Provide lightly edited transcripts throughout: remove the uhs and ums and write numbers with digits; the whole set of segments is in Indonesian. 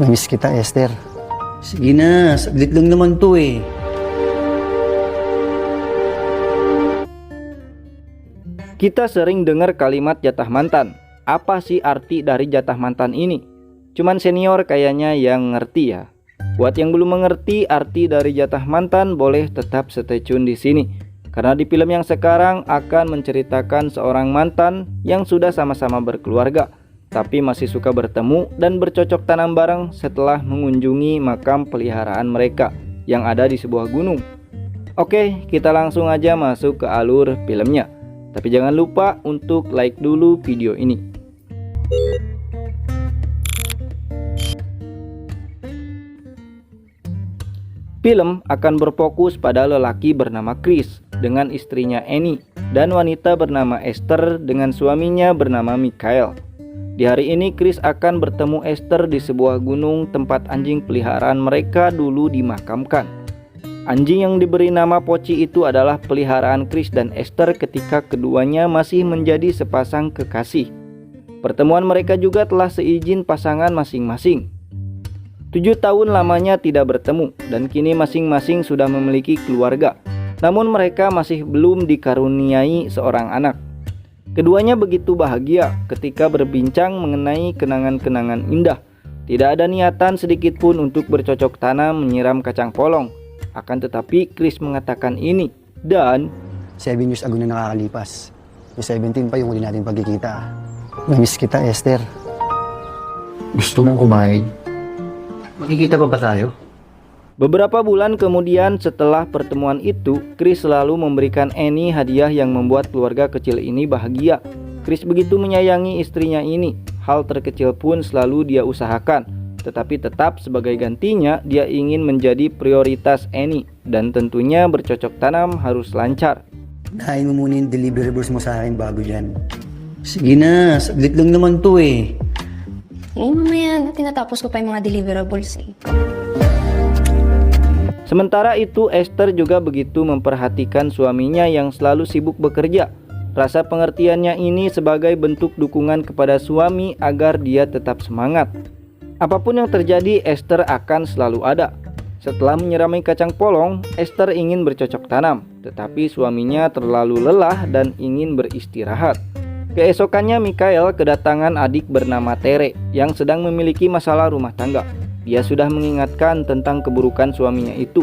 Namiss kita, Esther. Sige na, saglit lang naman to eh. Kita sering dengar kalimat jatah mantan. Apa sih arti dari jatah mantan ini? Cuman senior kayaknya yang ngerti ya. Buat yang belum mengerti arti dari jatah mantan, boleh tetap stay tune di sini. Karena di film yang sekarang akan menceritakan seorang mantan yang sudah sama-sama berkeluarga, tapi masih suka bertemu dan bercocok tanam bareng setelah mengunjungi makam peliharaan mereka yang ada di sebuah gunung. Oke, kita langsung aja masuk ke alur filmnya. Tapi jangan lupa untuk like dulu video ini. Film akan berfokus pada lelaki bernama Chris dengan istrinya Annie dan wanita bernama Esther dengan suaminya bernama Michael. Di hari ini Chris akan bertemu Esther di sebuah gunung tempat anjing peliharaan mereka dulu dimakamkan. Anjing yang diberi nama Poci itu adalah peliharaan Chris dan Esther ketika keduanya masih menjadi sepasang kekasih. Pertemuan mereka juga telah seizin pasangan masing-masing. 7 tahun lamanya tidak bertemu dan kini masing-masing sudah memiliki keluarga. Namun mereka masih belum dikaruniai seorang anak. Keduanya begitu bahagia ketika berbincang mengenai kenangan-kenangan indah. Tidak ada niatan sedikit pun untuk bercocok tanam menyiram kacang polong. Akan tetapi Chris mengatakan ini dan 7 years ago na nakakalipas. Yung 17 pa yung huli natin pagkikita. Namiss kita, Esther. Gusto mong kumain? Makikita pa ba tayo? beberapa bulan kemudian setelah pertemuan itu, Chris selalu memberikan Annie hadiah yang membuat keluarga kecil ini bahagia. Chris begitu menyayangi istrinya ini, hal terkecil pun selalu dia usahakan. Tetapi tetap sebagai gantinya dia ingin menjadi prioritas Annie dan tentunya bercocok tanam harus lancar. Nahin mo muna yung deliverables mo sa akin bago yan. Sige na, saglit lang naman to eh. Mamaya tinatapos ko pa yung mga deliverables eh. Sementara itu Esther juga begitu memperhatikan suaminya yang selalu sibuk bekerja. Rasa pengertiannya ini sebagai bentuk dukungan kepada suami agar dia tetap semangat. Apapun yang terjadi, Esther akan selalu ada. Setelah menyirami kacang polong, Esther ingin bercocok tanam, tetapi suaminya terlalu lelah dan ingin beristirahat. Keesokannya Michael kedatangan adik bernama Tere yang sedang memiliki masalah rumah tangga. Dia sudah mengingatkan tentang keburukan suaminya itu.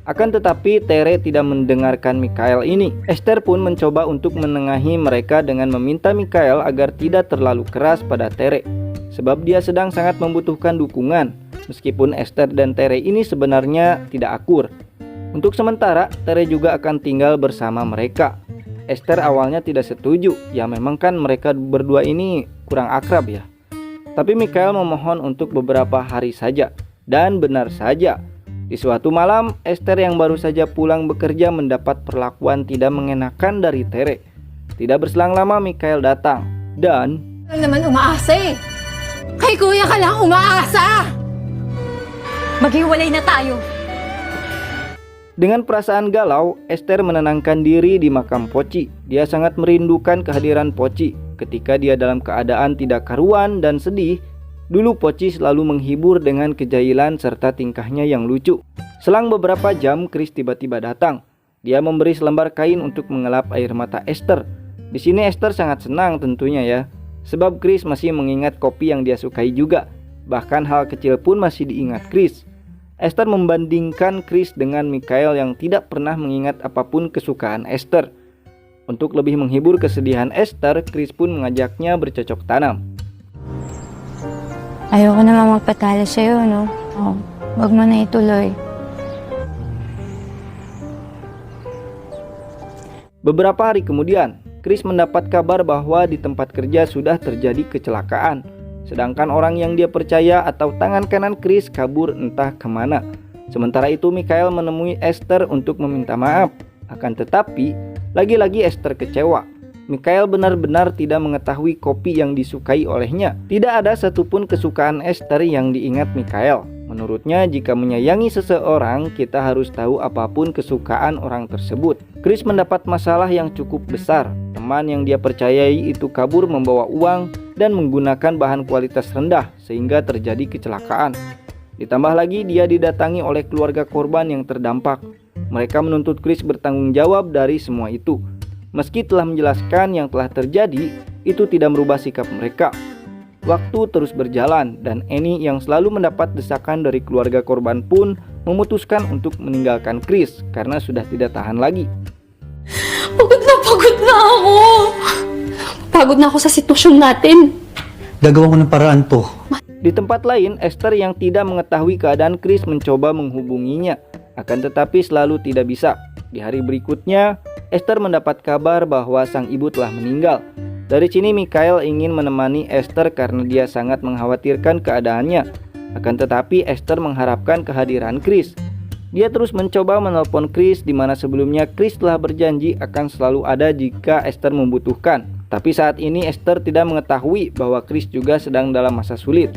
Akan tetapi Tere tidak mendengarkan Michael ini. Esther pun mencoba untuk menengahi mereka dengan meminta Michael agar tidak terlalu keras pada Tere, sebab dia sedang sangat membutuhkan dukungan. Meskipun Esther dan Tere ini sebenarnya tidak akur. Untuk sementara, Tere juga akan tinggal bersama mereka. Esther awalnya tidak setuju, ya memang kan mereka berdua ini kurang akrab ya. Tapi Michael memohon untuk beberapa hari saja. Dan benar saja, di suatu malam, Esther yang baru saja pulang bekerja mendapat perlakuan tidak mengenakan dari Tere. Tidak berselang lama Michael datang dan Ano naman umaasa eh. Kay kuya ka lang umaasa! Maghiwalay na tayo. dengan perasaan galau, Esther menenangkan diri di makam Poci. Dia sangat merindukan kehadiran Poci. Ketika dia dalam keadaan tidak karuan dan sedih, dulu Poci selalu menghibur dengan kejahilan serta tingkahnya yang lucu. Selang beberapa jam, Chris tiba-tiba datang. Dia memberi selembar kain untuk mengelap air mata Esther. Di sini Esther sangat senang tentunya ya, sebab Chris masih mengingat kopi yang dia sukai juga. Bahkan hal kecil pun masih diingat Chris. Esther membandingkan Chris dengan Michael yang tidak pernah mengingat apapun kesukaan Esther. Untuk lebih menghibur kesedihan Esther, Chris pun mengajaknya bercocok tanam. Ayoko naman magpatalo sa'yo, no? Oh, wag mo na ituloy. Beberapa hari kemudian, Chris mendapat kabar bahwa di tempat kerja sudah terjadi kecelakaan. Sedangkan orang yang dia percaya atau tangan kanan Chris kabur entah kemana. Sementara itu Michael menemui Esther untuk meminta maaf. Akan tetapi, lagi-lagi Esther kecewa. Michael benar-benar tidak mengetahui kopi yang disukai olehnya. Tidak ada satupun kesukaan Esther yang diingat Michael. Menurutnya, jika menyayangi seseorang, kita harus tahu apapun kesukaan orang tersebut. Chris mendapat masalah yang cukup besar. Teman yang dia percayai itu kabur membawa uang dan menggunakan bahan kualitas rendah sehingga terjadi kecelakaan. Ditambah lagi dia didatangi oleh keluarga korban yang terdampak. Mereka menuntut Chris bertanggung jawab dari semua itu. Meski telah menjelaskan yang telah terjadi, itu tidak merubah sikap mereka. Waktu terus berjalan dan Annie yang selalu mendapat desakan dari keluarga korban pun memutuskan untuk meninggalkan Chris karena sudah tidak tahan lagi. Pagod na ako. Pagod na ako sa sitwasyon natin. Gagawa ko ng paraan to. Di tempat lain, Esther yang tidak mengetahui keadaan Chris mencoba menghubunginya, akan tetapi selalu tidak bisa. Di hari berikutnya, Esther mendapat kabar bahwa sang ibu telah meninggal. Dari sini Michael ingin menemani Esther karena dia sangat mengkhawatirkan keadaannya. Akan tetapi Esther mengharapkan kehadiran Chris. Dia terus mencoba menelpon Chris, di mana sebelumnya Chris telah berjanji akan selalu ada jika Esther membutuhkan. Tapi saat ini Esther tidak mengetahui bahwa Chris juga sedang dalam masa sulit.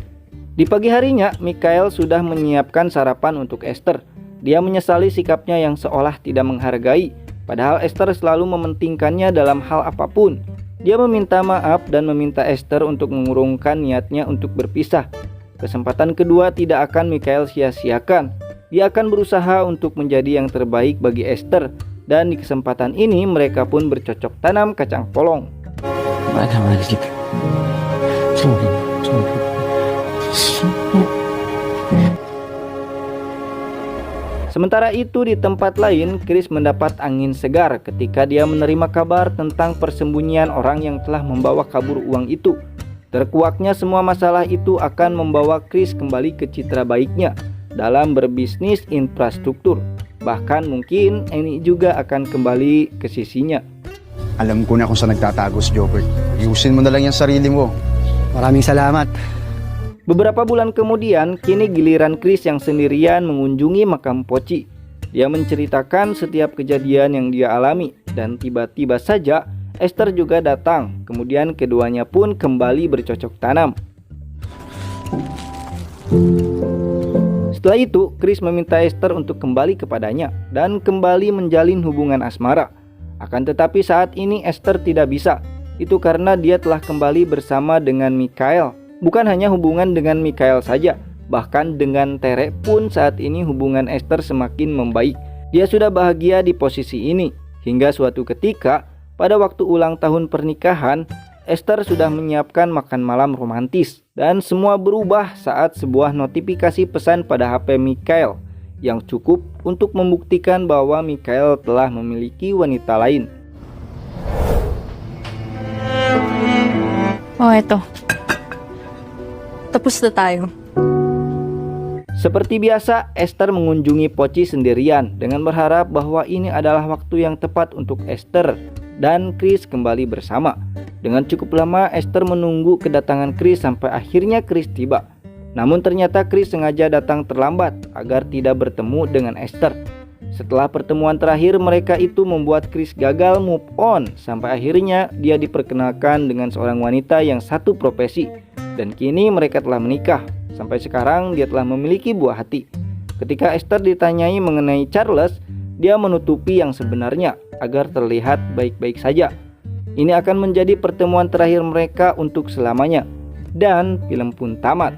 Di pagi harinya, Michael sudah menyiapkan sarapan untuk Esther. Dia menyesali sikapnya yang seolah tidak menghargai, padahal Esther selalu mementingkannya dalam hal apapun. Dia meminta maaf dan meminta Esther untuk mengurungkan niatnya untuk berpisah. Kesempatan kedua tidak akan Michael sia-siakan. Dia akan berusaha untuk menjadi yang terbaik bagi Esther, dan di kesempatan ini mereka pun bercocok tanam kacang polong. Mana kita? Sementara itu di tempat lain, Chris mendapat angin segar ketika dia menerima kabar tentang persembunyian orang yang telah membawa kabur uang itu. Terkuaknya semua masalah itu akan membawa Chris kembali ke citra baiknya dalam berbisnis infrastruktur. Bahkan mungkin Annie juga akan kembali ke sisinya. Alam ko na kung saan nagtatago si Jobert. Ayusin mo na lang yung sarili mo. Maraming salamat. Beberapa bulan kemudian, kini giliran Chris yang sendirian mengunjungi makam Poci. Dia menceritakan setiap kejadian yang dia alami, dan tiba-tiba saja Esther juga datang. Kemudian keduanya pun kembali bercocok tanam. Setelah itu, Chris meminta Esther untuk kembali kepadanya dan kembali menjalin hubungan asmara. Akan tetapi saat ini Esther tidak bisa. Itu karena dia telah kembali bersama dengan Michael. Bukan hanya hubungan dengan Michael saja, bahkan dengan Tere pun saat ini hubungan Esther semakin membaik. Dia sudah bahagia di posisi ini. Hingga suatu ketika, pada waktu ulang tahun pernikahan, Esther sudah menyiapkan makan malam romantis. Dan semua berubah saat sebuah notifikasi pesan pada HP Michael yang cukup untuk membuktikan bahwa Michael telah memiliki wanita lain. Oh, eto. Tapos na tayo. Seperti biasa, Esther mengunjungi Poci sendirian dengan berharap bahwa ini adalah waktu yang tepat untuk Esther dan Chris kembali bersama. Dengan cukup lama, Esther menunggu kedatangan Chris sampai akhirnya Chris tiba. Namun ternyata Chris sengaja datang terlambat agar tidak bertemu dengan Esther. Setelah pertemuan terakhir, mereka itu membuat Chris gagal move on. Sampai akhirnya dia diperkenalkan dengan seorang wanita yang satu profesi. Dan kini mereka telah menikah. Sampai sekarang dia telah memiliki buah hati. Ketika Esther ditanyai mengenai Charles, dia menutupi yang sebenarnya agar terlihat baik-baik saja. Ini akan menjadi pertemuan terakhir mereka untuk selamanya. Dan film pun tamat.